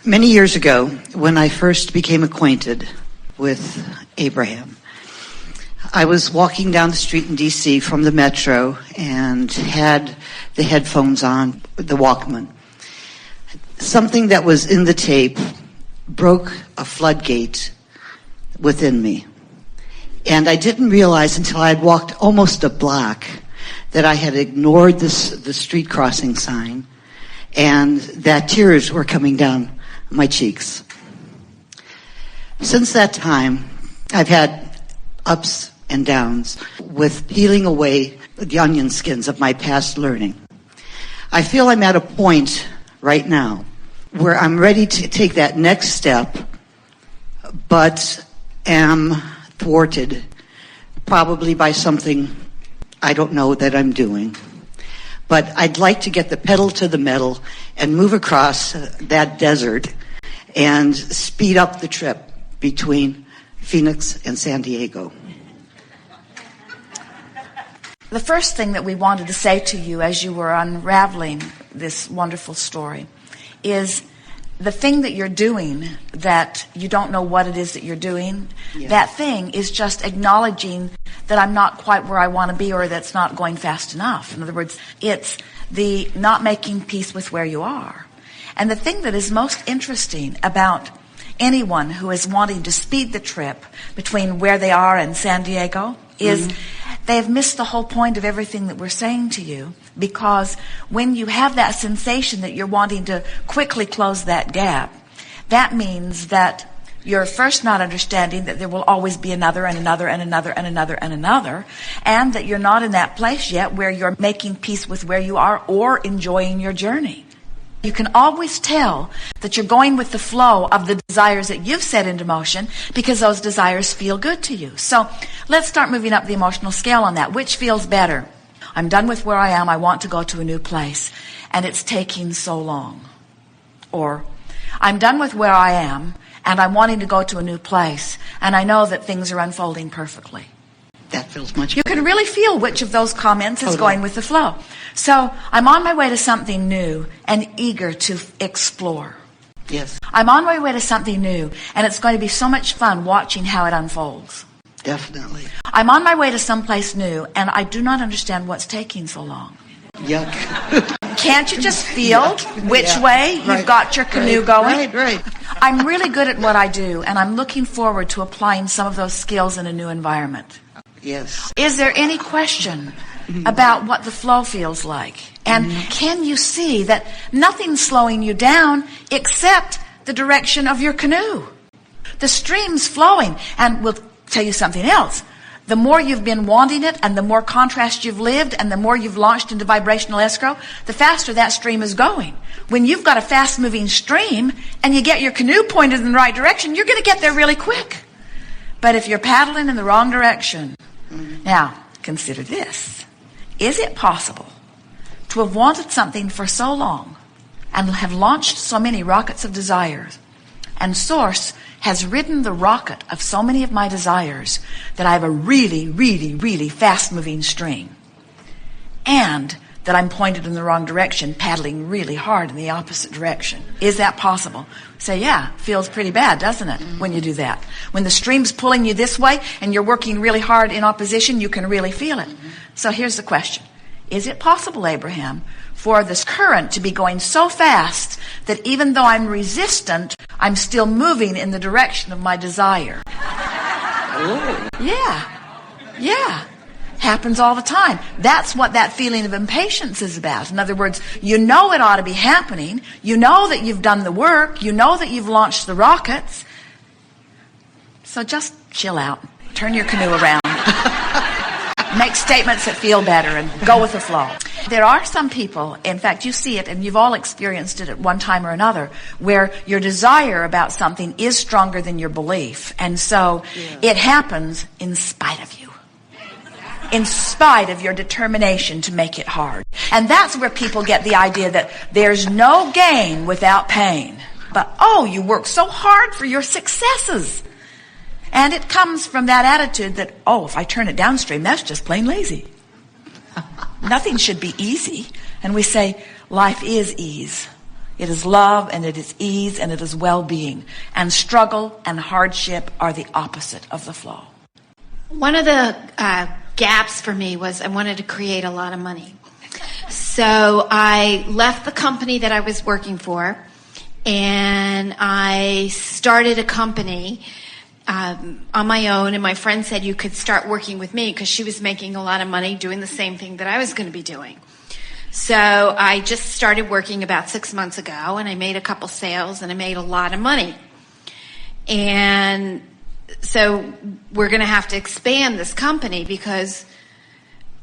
Many years ago, when I first became acquainted with Abraham, I was walking down the street in D.C. from the metro and had the headphones on, the Walkman. Something that was in the tape broke a floodgate within me. And I didn't realize until I had walked almost a block that I had ignored the street crossing sign and that tears were coming down my cheeks. Since that time, I've had ups and downs with peeling away the onion skins of my past learning. I feel I'm at a point right now where I'm ready to take that next step, but am thwarted probably by something I don't know that I'm doing. But I'd like to get the pedal to the metal and move across that desert and speed up the trip between Phoenix and San Diego. The first thing that we wanted to say to you as you were unraveling this wonderful story is the thing that you're doing that you don't know what it is that you're doing, that thing is just acknowledging that I'm not quite where I want to be or that's not going fast enough. In other words, it's the not making peace with where you are. And the thing that is most interesting about anyone who is wanting to speed the trip between where they are and San Diego is they have missed the whole point of everything that we're saying to you, because when you have that sensation that you're wanting to quickly close that gap, that means that you're first not understanding that there will always be another and another and another and another and another, and that you're not in that place yet where you're making peace with where you are or enjoying your journey. You can always tell that you're going with the flow of the desires that you've set into motion because those desires feel good to you. So let's start moving up the emotional scale on that. Which feels better? I'm done with where I am. I want to go to a new place. And it's taking so long. Or I'm done with where I am and I'm wanting to go to a new place. And I know that things are unfolding perfectly. That feels much You better. can really feel which of those comments is going with the flow. So I'm on my way to something new and eager to explore. Yes, I'm on my way to something new, and it's going to be so much fun watching how it unfolds. definitely. I'm on my way to someplace new, and I do not understand what's taking so long. Yuck. Can't you just feel which way you've got your canoe going? Right. I'm really good at what I do, and I'm looking forward to applying some of those skills in a new environment. Yes. Is there any question about what the flow feels like? And can you see that nothing's slowing you down except the direction of your canoe? The stream's flowing. And we'll tell you something else. The more you've been wanting it and the more contrast you've lived and the more you've launched into vibrational escrow, the faster that stream is going. When you've got a fast-moving stream and you get your canoe pointed in the right direction, you're going to get there really quick. But if you're paddling in the wrong direction, now, consider this. Is it possible to have wanted something for so long and have launched so many rockets of desires, and Source has ridden the rocket of so many of my desires that I have a really, really, really fast-moving stream, and that I'm pointed in the wrong direction, paddling really hard in the opposite direction? Is that possible? Say, yeah, feels pretty bad, doesn't it, when you do that? When the stream's pulling you this way and you're working really hard in opposition, you can really feel it. So here's the question. Is it possible, Abraham, for this current to be going so fast that even though I'm resistant, I'm still moving in the direction of my desire? Oh. Yeah. Happens all the time. That's what that feeling of impatience is about. In other words, you know it ought to be happening. You know that you've done the work. You know that you've launched the rockets. So just chill out. Turn your canoe around. Make statements that feel better and go with the flow. There are some people, in fact, you see it, and you've all experienced it at one time or another, where your desire about something is stronger than your belief. And so it happens in spite of you. In spite of your determination to make it hard. And that's where people get the idea that there's no gain without pain. But, you work so hard for your successes. And it comes from that attitude that, if I turn it downstream, that's just plain lazy. Nothing should be easy. And we say, life is ease. It is love, and it is ease, and it is well-being. And struggle and hardship are the opposite of the flow. One of the gaps for me was I wanted to create a lot of money. So I left the company that I was working for, and I started a company on my own, and my friend said you could start working with me because she was making a lot of money doing the same thing that I was going to be doing. So I just started working about 6 months ago, and I made a couple sales, and I made a lot of money. And so we're going to have to expand this company because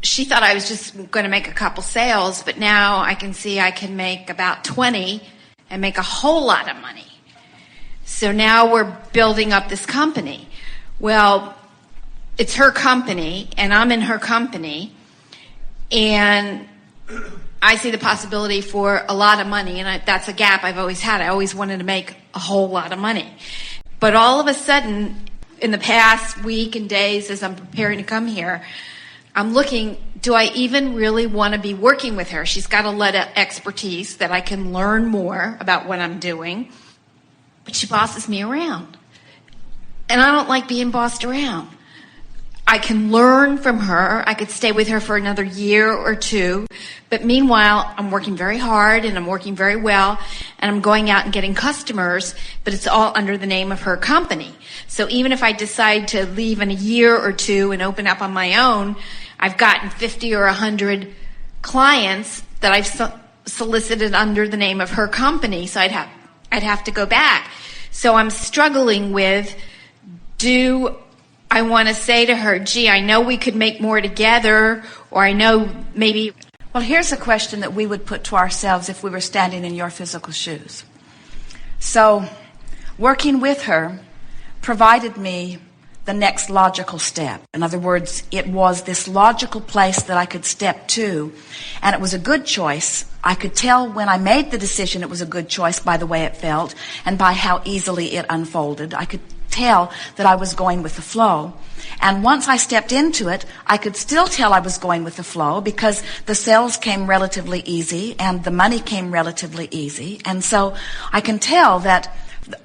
she thought I was just going to make a couple sales, but now I can see I can make about 20 and make a whole lot of money. So now we're building up this company. Well, it's her company, and I'm in her company, and I see the possibility for a lot of money, and that's a gap I've always had. I always wanted to make a whole lot of money. But all of a sudden, in the past week and days as I'm preparing to come here, I'm looking, do I even really want to be working with her? She's got a lot of expertise that I can learn more about what I'm doing. But she bosses me around. And I don't like being bossed around. I can learn from her. I could stay with her for another year or two. But meanwhile, I'm working very hard and I'm working very well. And I'm going out and getting customers. But it's all under the name of her company. So even if I decide to leave in a year or two and open up on my own, I've gotten 50 or 100 clients that I've solicited under the name of her company. So I'd have to go back. So I'm struggling with, do I want to say to her, gee, I know we could make more together, or I know maybe... Well, here's a question that we would put to ourselves if we were standing in your physical shoes. So working with her provided me the next logical step. In other words, it was this logical place that I could step to, and it was a good choice. I could tell when I made the decision it was a good choice by the way it felt and by how easily it unfolded. I could tell that I was going with the flow. And once I stepped into it, I could still tell I was going with the flow because the sales came relatively easy and the money came relatively easy. And so I can tell that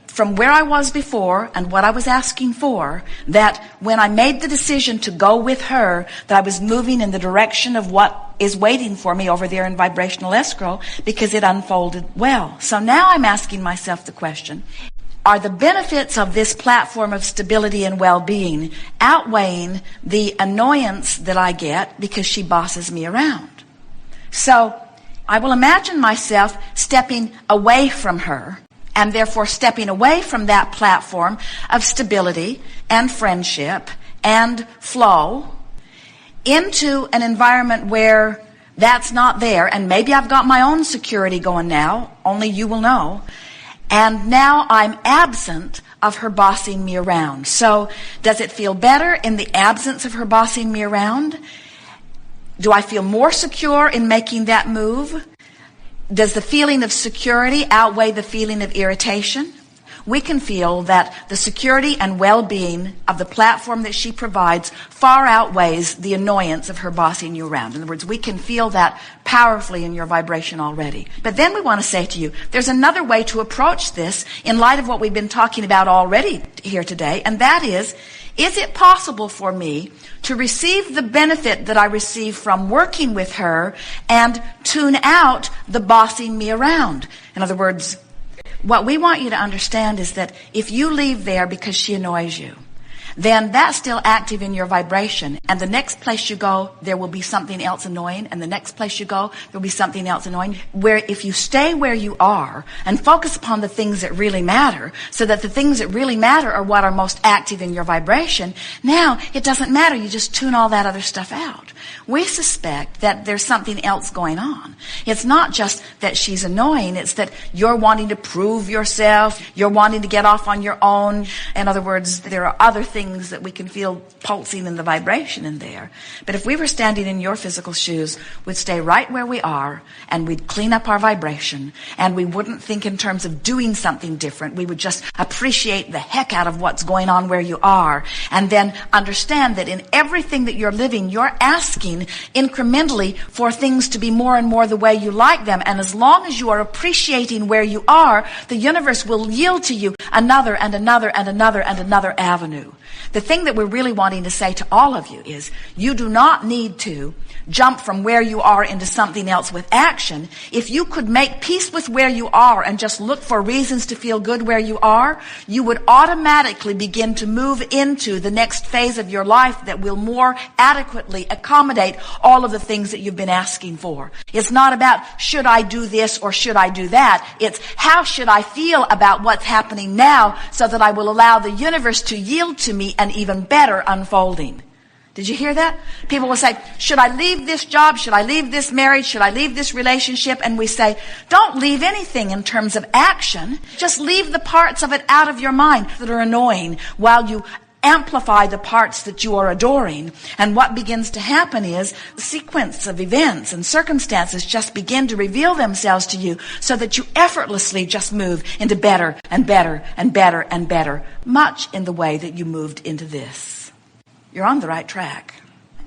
from where I was before and what I was asking for, that when I made the decision to go with her, that I was moving in the direction of what is waiting for me over there in vibrational escrow because it unfolded well. So now I'm asking myself the question, are the benefits of this platform of stability and well-being outweighing the annoyance that I get because she bosses me around? So I will imagine myself stepping away from her and therefore stepping away from that platform of stability and friendship and flow into an environment where that's not there. And maybe I've got my own security going now, only you will know. And now I'm absent of her bossing me around. So does it feel better in the absence of her bossing me around? Do I feel more secure in making that move? Does the feeling of security outweigh the feeling of irritation? We can feel that the security and well-being of the platform that she provides far outweighs the annoyance of her bossing you around. In other words, we can feel that powerfully in your vibration already. But then we want to say to you, there's another way to approach this in light of what we've been talking about already here today, and that is it possible for me to receive the benefit that I receive from working with her and tune out the bossing me around? In other words, what we want you to understand is that if you leave there because she annoys you, then that's still active in your vibration. And the next place you go, there will be something else annoying. And the next place you go, there will be something else annoying. Where if you stay where you are and focus upon the things that really matter, so that the things that really matter are what are most active in your vibration, now it doesn't matter. You just tune all that other stuff out. We suspect that there's something else going on. It's not just that she's annoying. It's that you're wanting to prove yourself. You're wanting to get off on your own. In other words, there are other things things that we can feel pulsing in the vibration in there. But if we were standing in your physical shoes, we'd stay right where we are, and we'd clean up our vibration, and we wouldn't think in terms of doing something different. We would just appreciate the heck out of what's going on where you are, and then understand that in everything that you're living, you're asking incrementally for things to be more and more the way you like them. And as long as you are appreciating where you are, the universe will yield to you another and another and another and another avenue. The thing that we're really wanting to say to all of you is you do not need to jump from where you are into something else with action. If you could make peace with where you are and just look for reasons to feel good where you are, you would automatically begin to move into the next phase of your life that will more adequately accommodate all of the things that you've been asking for. It's not about should I do this or should I do that. It's how should I feel about what's happening now so that I will allow the universe to yield to me an even better unfolding. Did you hear that? People will say, should I leave this job? Should I leave this marriage? Should I leave this relationship? And we say, don't leave anything in terms of action. Just leave the parts of it out of your mind that are annoying while you amplify the parts that you are adoring. And what begins to happen is the sequence of events and circumstances just begin to reveal themselves to you so that you effortlessly just move into better and better and better and better, much in the way that you moved into this. You're on the right track.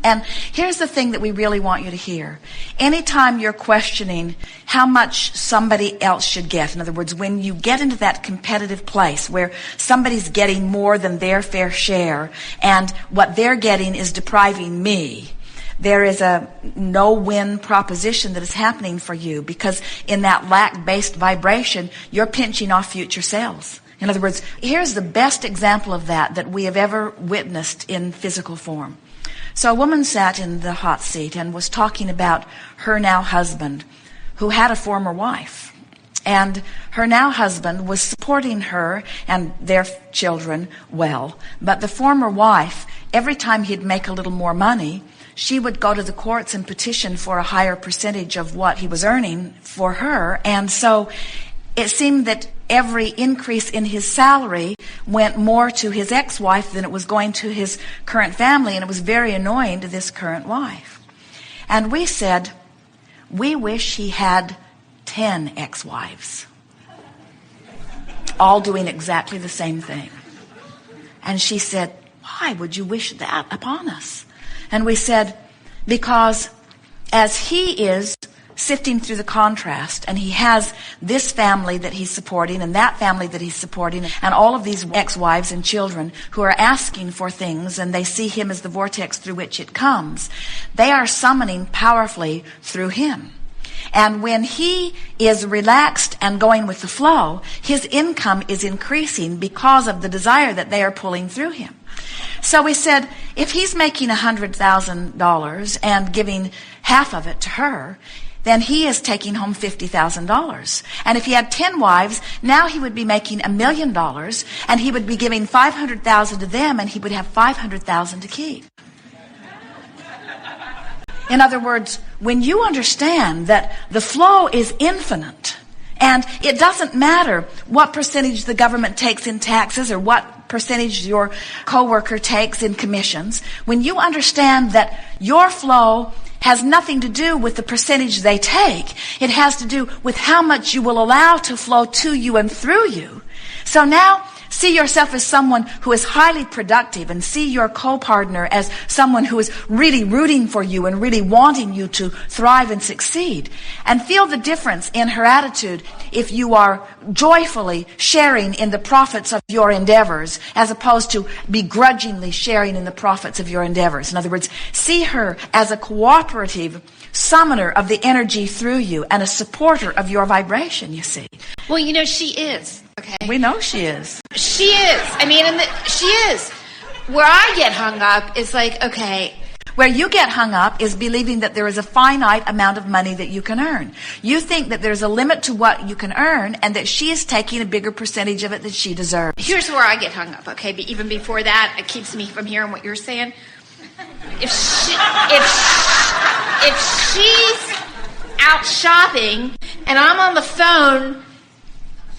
And here's the thing that we really want you to hear. Anytime you're questioning how much somebody else should get, in other words, when you get into that competitive place where somebody's getting more than their fair share and what they're getting is depriving me, there is a no-win proposition that is happening for you, because in that lack-based vibration, you're pinching off future selves. In other words, here's the best example of that we have ever witnessed in physical form. So a woman sat in the hot seat and was talking about her now husband, who had a former wife. And her now husband was supporting her and their children well. But the former wife, every time he'd make a little more money, she would go to the courts and petition for a higher percentage of what he was earning for her. And so it seemed that every increase in his salary went more to his ex-wife than it was going to his current family, and it was very annoying to this current wife. And we said, we wish he had 10 ex-wives, all doing exactly the same thing. And she said, why would you wish that upon us? And we said, because as he is sifting through the contrast, and he has this family that he's supporting and that family that he's supporting and all of these ex-wives and children who are asking for things, and they see him as the vortex through which it comes, they are summoning powerfully through him. And when he is relaxed and going with the flow, his income is increasing because of the desire that they are pulling through him. So we said, if he's making $100,000 and giving half of it to her, then he is taking home $50,000. And if he had 10 wives, now he would be making $1 million, and he would be giving $500,000 to them, and he would have $500,000 to keep. In other words, when you understand that the flow is infinite, and it doesn't matter what percentage the government takes in taxes or what percentage your coworker takes in commissions, when you understand that your flow has nothing to do with the percentage they take. It has to do with how much you will allow to flow to you and through you. So now, see yourself as someone who is highly productive, and see your co-partner as someone who is really rooting for you and really wanting you to thrive and succeed. And feel the difference in her attitude if you are joyfully sharing in the profits of your endeavors as opposed to begrudgingly sharing in the profits of your endeavors. In other words, see her as a cooperative summoner of the energy through you and a supporter of your vibration, you see. Well, you know, she is. Okay. We know she is. She is. I mean, she is. Where I get hung up is like, okay. Where you get hung up is believing that there is a finite amount of money that you can earn. You think that there's a limit to what you can earn, and that she is taking a bigger percentage of it than she deserves. Here's where I get hung up, okay? But even before that, it keeps me from hearing what you're saying. If she's out shopping and I'm on the phone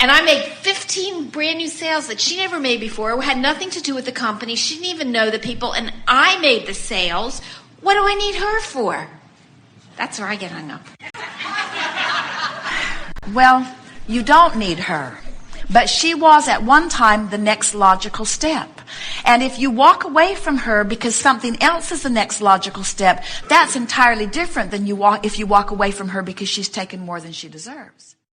and I make 15 brand new sales that she never made before, had nothing to do with the company. She didn't even know the people, and I made the sales. What do I need her for? That's where I get hung up. Well, you don't need her. But she was at one time the next logical step. And if you walk away from her because something else is the next logical step, that's entirely different than if you walk away from her because she's taken more than she deserves.